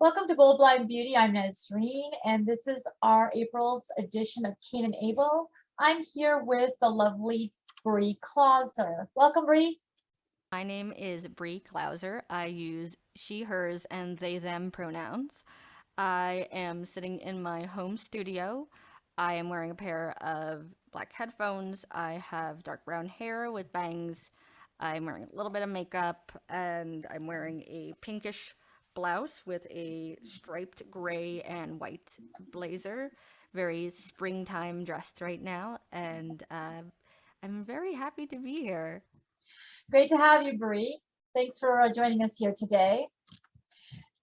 Welcome to Bold Blind Beauty. I'm Nazreen, and this is our April's edition of Keen and Able. I'm here with the lovely Bree Klauser. Welcome, Bree. My name is Bree Klauser. I use she, hers, and they, them pronouns. I am sitting in my home studio. I am wearing a pair of black headphones. I have dark brown hair with bangs. I'm wearing a little bit of makeup, and I'm wearing a pinkish blouse with a striped gray and white blazer. Very springtime dressed right now, and I'm very happy to be here. Great to have you, Bree. Thanks for joining us here today.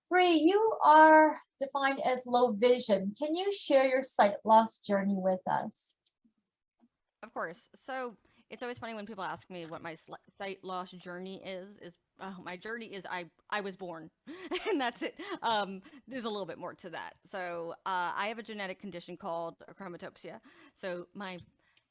Bree, you are defined as low vision. Can you share your sight loss journey with us? Of course. So it's always funny when people ask me what my sight loss journey is. My journey is I was born, and that's it. There's a little bit more to that. So I have a genetic condition called chromatopsia. So my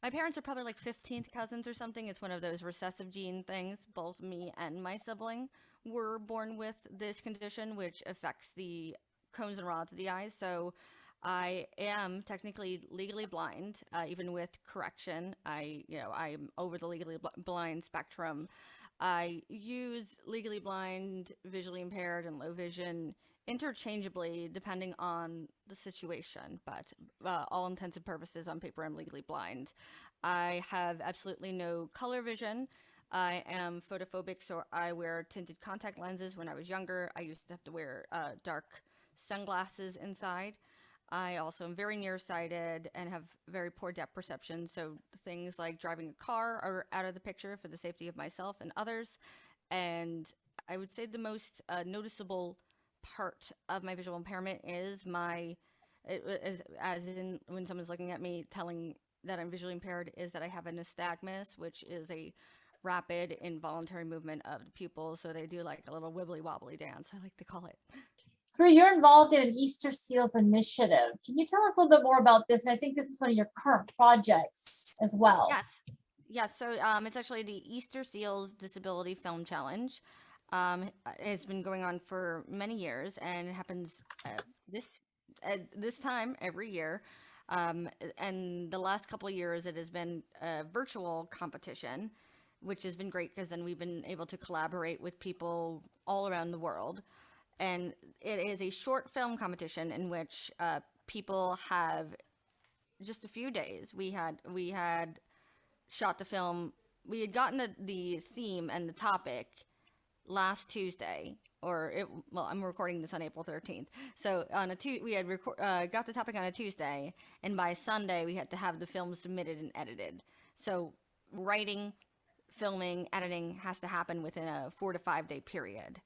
parents are probably like 15th cousins or something. It's one of those recessive gene things. Both me and my sibling were born with this condition, which affects the cones and rods of the eyes. So I am technically legally blind, even with correction. I'm over the legally blind spectrum. I use legally blind, visually impaired, and low vision interchangeably depending on the situation, but all intents and purposes on paper, I'm legally blind. I have absolutely no color vision. I am photophobic, so I wear tinted contact lenses when I was younger. I used to have to wear dark sunglasses inside. I also am very nearsighted and have very poor depth perception, so things like driving a car are out of the picture for the safety of myself and others. And I would say the most noticeable part of my visual impairment is as in when someone's looking at me telling that I'm visually impaired, is that I have a nystagmus, which is a rapid involuntary movement of the pupils. So they do like a little wibbly wobbly dance, I like to call it. Bree, you're involved in an Easterseals initiative. Can you tell us a little bit more about this? And I think this is one of your current projects as well. Yes. Yes, so it's actually the Easterseals Disability Film Challenge. It's been going on for many years, and it happens this this time every year. And the last couple of years, it has been a virtual competition, which has been great because then we've been able to collaborate with people all around the world. And it is a short film competition in which people have just a few days. We had shot the film. We had gotten the theme and the topic last Tuesday, well, I'm recording this on April 13th. So we had got the topic on a Tuesday, and by Sunday we had to have the film submitted and edited. So writing, filming, editing has to happen within a 4 to 5 day period.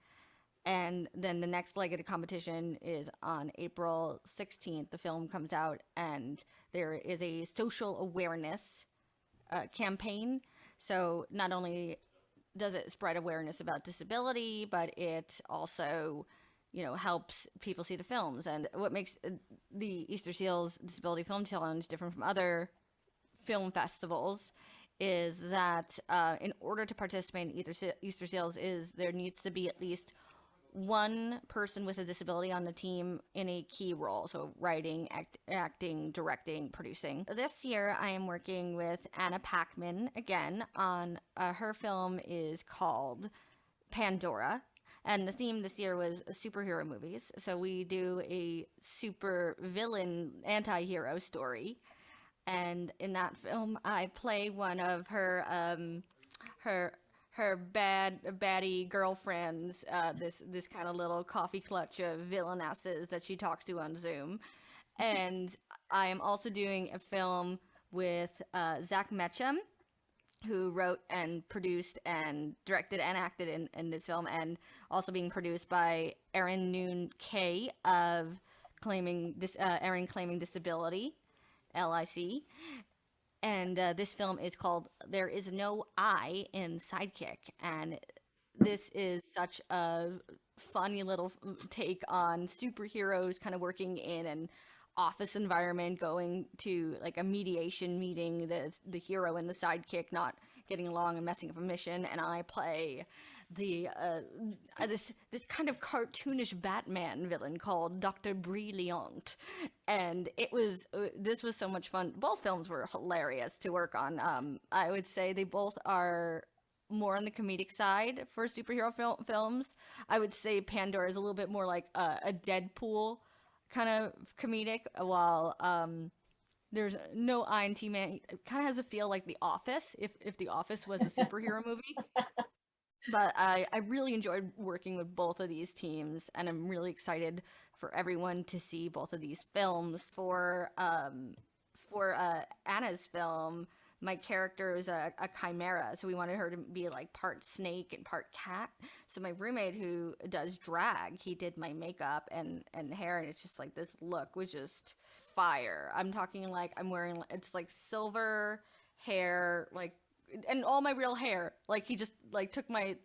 And then the next leg of the competition is on April 16th. The film comes out, and there is a social awareness campaign. So not only does it spread awareness about disability, but it also, helps people see the films. And what makes the Easterseals Disability Film Challenge different from other film festivals is that in order to participate in Easterseals, is there needs to be at least one person with a disability on the team in a key role. So writing, acting, directing, producing. This year I am working with Anna Paquin again on her film is called Pandora. And the theme this year was superhero movies. So we do a super villain anti-hero story. And in that film, I play one of her her baddie girlfriends, this kind of little coffee clutch of villainesses that she talks to on Zoom. And I am also doing a film with Zach Metcham, who wrote and produced and directed and acted in this film, and also being produced by Erin Noon K of Erin Claiming Disability, LIC. And this film is called There Is No I in Sidekick. And this is such a funny little take on superheroes kind of working in an office environment, going to like a mediation meeting, the hero and the sidekick not getting along and messing up a mission. And I play the this kind of cartoonish Batman villain called Dr. Brilliant, and it was this was so much fun. Both films were hilarious to work on. I would say they both are more on the comedic side for superhero films. I would say Pandora is a little bit more like a Deadpool kind of comedic, while there's no INT man. It kind of has a feel like The Office, if The Office was a superhero movie. But I really enjoyed working with both of these teams, and I'm really excited for everyone to see both of these films. For Anna's film, my character is a chimera, so we wanted her to be like part snake and part cat. So my roommate who does drag, he did my makeup and hair, and it's just like this look was just fire. I'm talking like I'm wearing, it's like silver hair, like, and all my real hair. Like he just like took my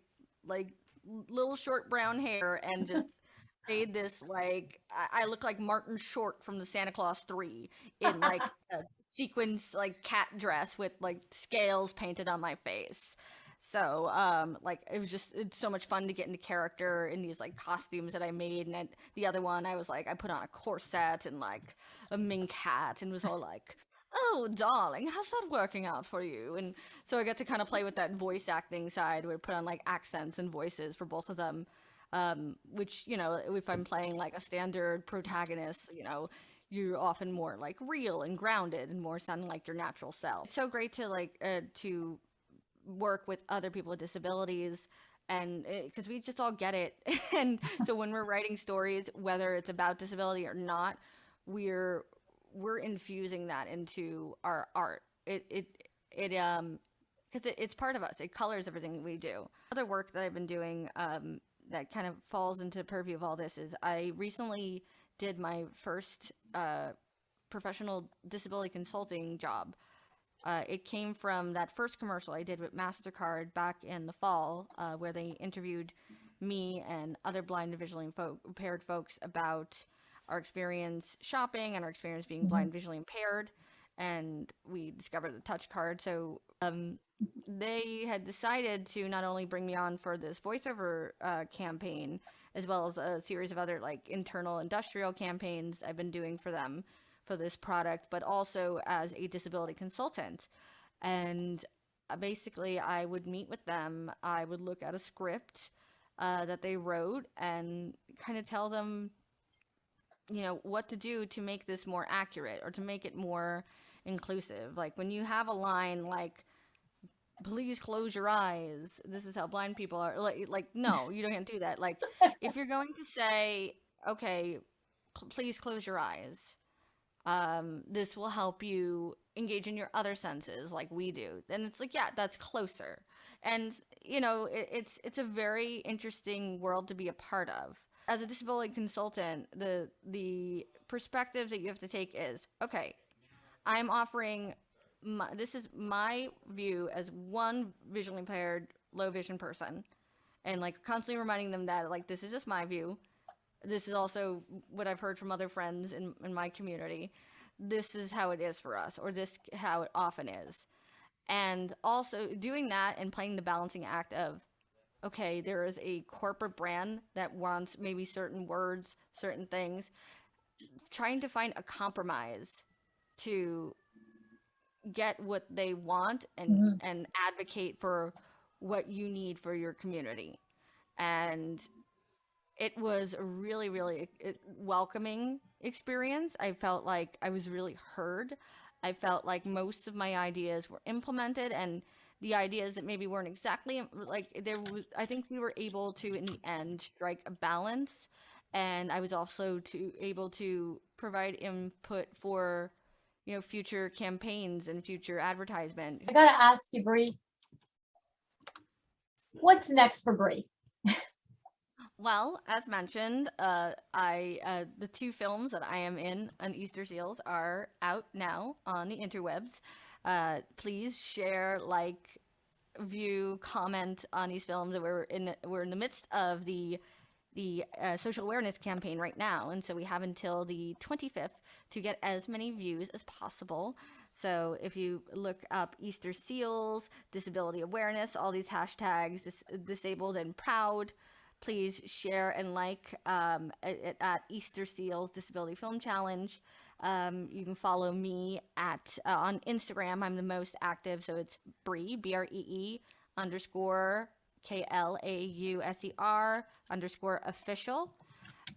like little short brown hair and just made this like I look like Martin Short from the Santa Claus 3 in like a sequins like cat dress with like scales painted on my face. So like it's so much fun to get into character in these like costumes that I made. And the other one I was like I put on a corset and like a mink hat and was all like, "Oh, darling, how's that working out for you?" And so I got to kind of play with that voice acting side where I put on like accents and voices for both of them. Which, you know, if I'm playing like a standard protagonist, you know, you're often more like real and grounded and more sounding like your natural self. It's so great to like to work with other people with disabilities, and because we just all get it. And so when we're writing stories, whether it's about disability or not, we're we're infusing that into our art. Because it's part of us. It colors everything we do. Other work that I've been doing that kind of falls into purview of all this is I recently did my first professional disability consulting job. It came from that first commercial I did with Mastercard back in the fall, where they interviewed me and other blind and visually impaired folks about our experience shopping and our experience being blind and visually impaired. And we discovered the touch card. So they had decided to not only bring me on for this voiceover campaign, as well as a series of other like internal industrial campaigns I've been doing for them for this product, but also as a disability consultant. And basically, I would meet with them. I would look at a script that they wrote and kind of tell them, you know, what to do to make this more accurate or to make it more inclusive. Like when you have a line like, "Please close your eyes. This is how blind people are." Like no, you don't do that. Like if you're going to say, "Okay, please close your eyes," this will help you engage in your other senses like we do. Then it's like, yeah, that's closer. And you know, it's a very interesting world to be a part of. As a disability consultant, the perspective that you have to take is, okay, I'm offering this is my view as one visually impaired, low vision person, and like constantly reminding them that like this is just my view. This is also what I've heard from other friends in my community. This is how it is for us, or this how it often is. And also doing that and playing the balancing act of, okay, there is a corporate brand that wants maybe certain words, certain things, trying to find a compromise to get what they want and advocate for what you need for your community. And it was a really, really welcoming experience. I felt like I was really heard. I felt like most of my ideas were implemented, and the ideas that maybe weren't exactly like there was, I think we were able to in the end strike a balance. And I was also able to provide input for, you know, future campaigns and future advertisement. I gotta ask you, Bree, what's next for Bree? Well, as mentioned, the two films that I am in on Easterseals are out now on the interwebs. Please share, like, view, comment on these films. We're in the midst of the social awareness campaign right now, and so we have until the 25th to get as many views as possible. So if you look up Easterseals, disability awareness, all these hashtags, disabled and proud, please share and like at Easterseals Disability Film Challenge. You can follow me at on Instagram. I'm the most active, so it's Bree, BREE underscore KLAUSER underscore official.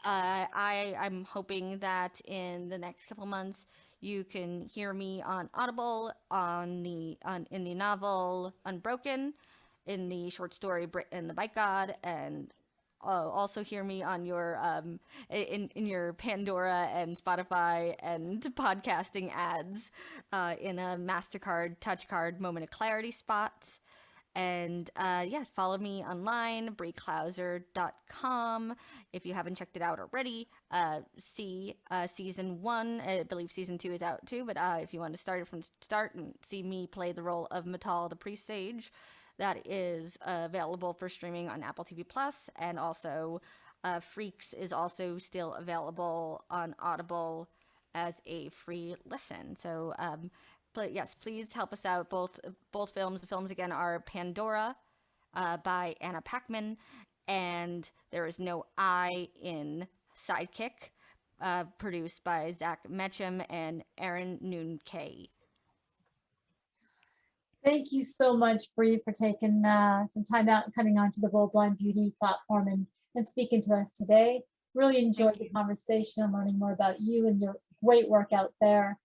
I'm hoping that in the next couple months you can hear me on Audible, in the novel Unbroken, in the short story Brit and the Bike God, and also hear me on your in your Pandora and Spotify and podcasting ads in a Mastercard touch card moment of clarity spots. And yeah, follow me online, breeklauser.com. If you haven't checked it out already, see season 1. I believe season 2 is out too, but if you want to start it from the start and see me play the role of Matal the Priest Sage, that is available for streaming on Apple TV Plus, and also Freaks is also still available on Audible as a free listen. So but yes, please help us out. Both films. The films again are Pandora by Anna Paquin, and There Is No I in Sidekick, produced by Zach Metcham and Aaron Noon K. Thank you so much, Bree, for taking some time out and coming onto the Bold Blind Beauty platform and speaking to us today. Really enjoyed the conversation and learning more about you and your great work out there.